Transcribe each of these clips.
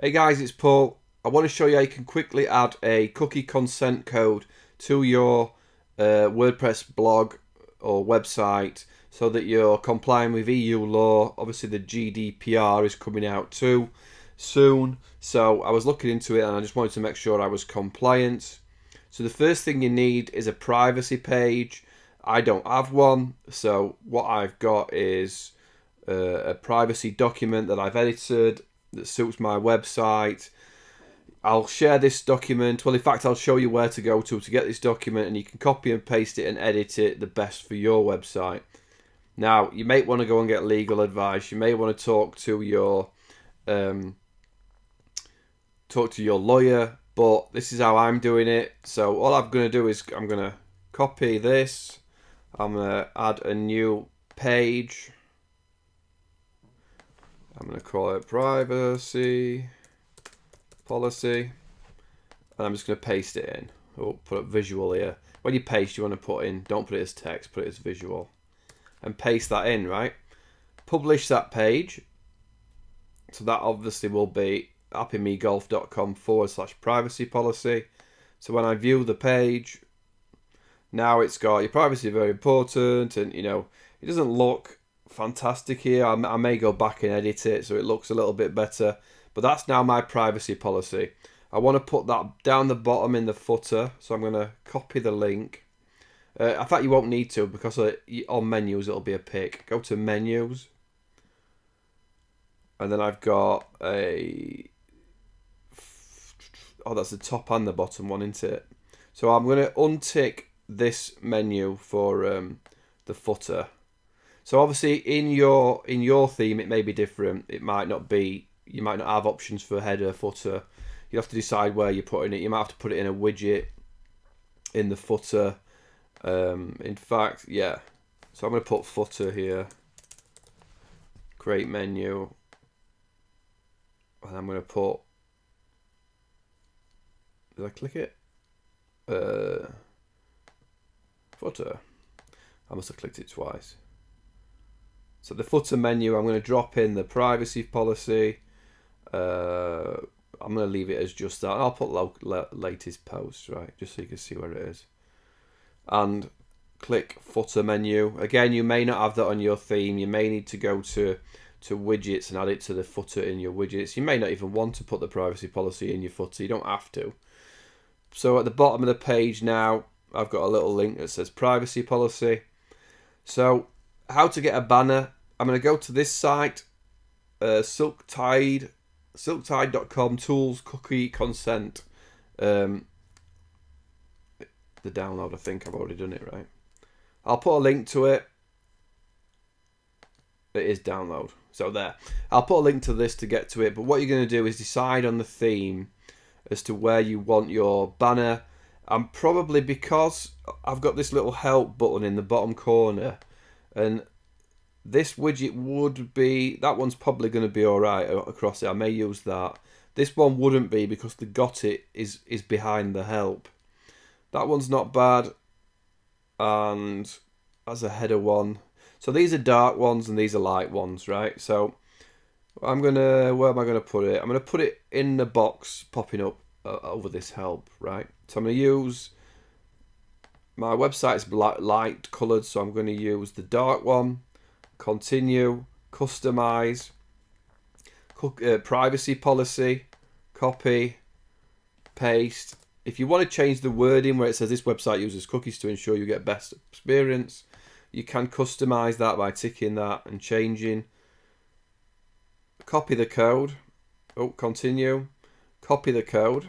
Hey guys, it's Paul. I want to show you how you can quickly add a cookie consent code to your WordPress blog or website so that you're complying with EU law. Obviously the GDPR is coming out too soon, so I was looking into it and I just wanted to make sure I was compliant. So the first thing you need is a privacy page. I don't have one, so what I've got is a privacy document that I've edited that suits my website. I'll share this document. Well, in fact, I'll show you where to go to get this document, and you can copy and paste it and edit it the best for your website. Now, you may want to go and get legal advice. You may want to talk to your lawyer, but this is how I'm doing it. So all I'm going to do is I'm going to copy this. I'm going to add a new page. I'm going to call it privacy policy, and I'm just going to paste it in. Oh, put it visual here. When you paste, you want to put in, don't put it as text, put it as visual, and paste that in, right? Publish that page. So that obviously will be happymegolf.com/privacy policy. So when I view the page, now it's got your privacy very important, and you know, it doesn't look fantastic here. I may go back and edit it so it looks a little bit better, but that's now my privacy policy. I want to put that down the bottom in the footer, so I'm going to copy the link. In fact, you won't need to, because on menus it'll be a pick. Go to menus, and then I've got a, oh, that's the top and the bottom one, isn't it? So I'm going to untick this menu for the footer. So obviously in your theme it may be different. It might not be. You might not have options for header, footer. You have to decide where you're putting it. You might have to put it in a widget in the footer. In fact, yeah. So I'm going to put footer here. Create menu. And I'm going to put. Did I click it? Footer. I must have clicked it twice. So the footer menu, I'm going to drop in the privacy policy. I'm going to leave it as just that. I'll put latest post, right, just so you can see where it is. And click footer menu. Again, you may not have that on your theme. You may need to go to widgets and add it to the footer in your widgets. You may not even want to put the privacy policy in your footer. You don't have to. So at the bottom of the page now, I've got a little link that says privacy policy. So how to get a banner. I'm going to go to this site, silktide.com tools cookie consent. The download, I think I've already done it, right? I'll put a link to it. It is download. So there. I'll put a link to this to get to it. But what you're going to do is decide on the theme as to where you want your banner. And probably, because I've got this little help button in the bottom corner, and this widget would be, that one's probably going to be alright across it. I may use that. This one wouldn't be, because the got it is behind the help. That one's not bad. And as a header one. So these are dark ones and these are light ones, right? So where am I going to put it? I'm going to put it in the box popping up over this help, right? So I'm going to use, my website's light coloured, so I'm going to use the dark one. Continue, customize, privacy policy, copy, paste. If you want to change the wording where it says this website uses cookies to ensure you get best experience, you can customize that by ticking that and changing. Copy the code. Oh, continue. Copy the code.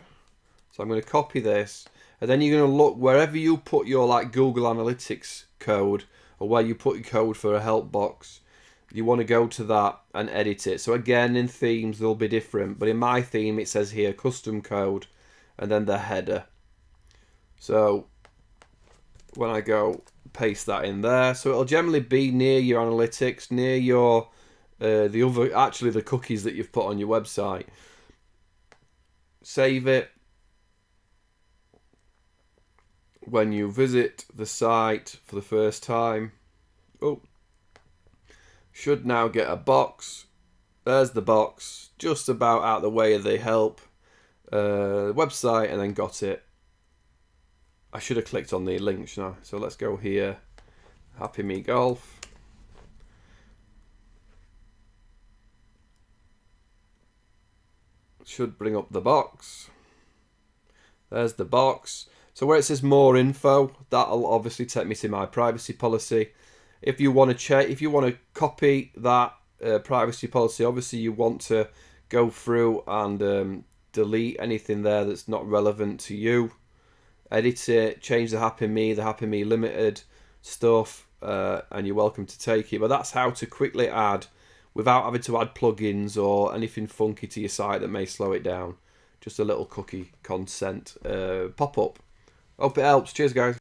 So I'm going to copy this, and then you're going to look wherever you put your like Google Analytics code, or where you put your code for a help box. You want to go to that and edit it. So again, in themes they'll be different, but in my theme it says here custom code and then the header. So when I go paste that in there, so it'll generally be near your analytics, near your the cookies that you've put on your website. Save it. When you visit the site for the first time, should now get a box There's the box, just about out the way of the help website, and then got it. I should have clicked on the link, shouldn't I? So let's go here, Happy Me Golf. Should bring up the box. There's the box. So where it says more info, that'll obviously take me to my privacy policy. If you want to copy that privacy policy, obviously you want to go through and delete anything there that's not relevant to you. Edit it, change the Happy Me Limited stuff, and you're welcome to take it. But that's how to quickly add, without having to add plugins or anything funky to your site that may slow it down. Just a little cookie consent pop-up. Hope it helps. Cheers, guys.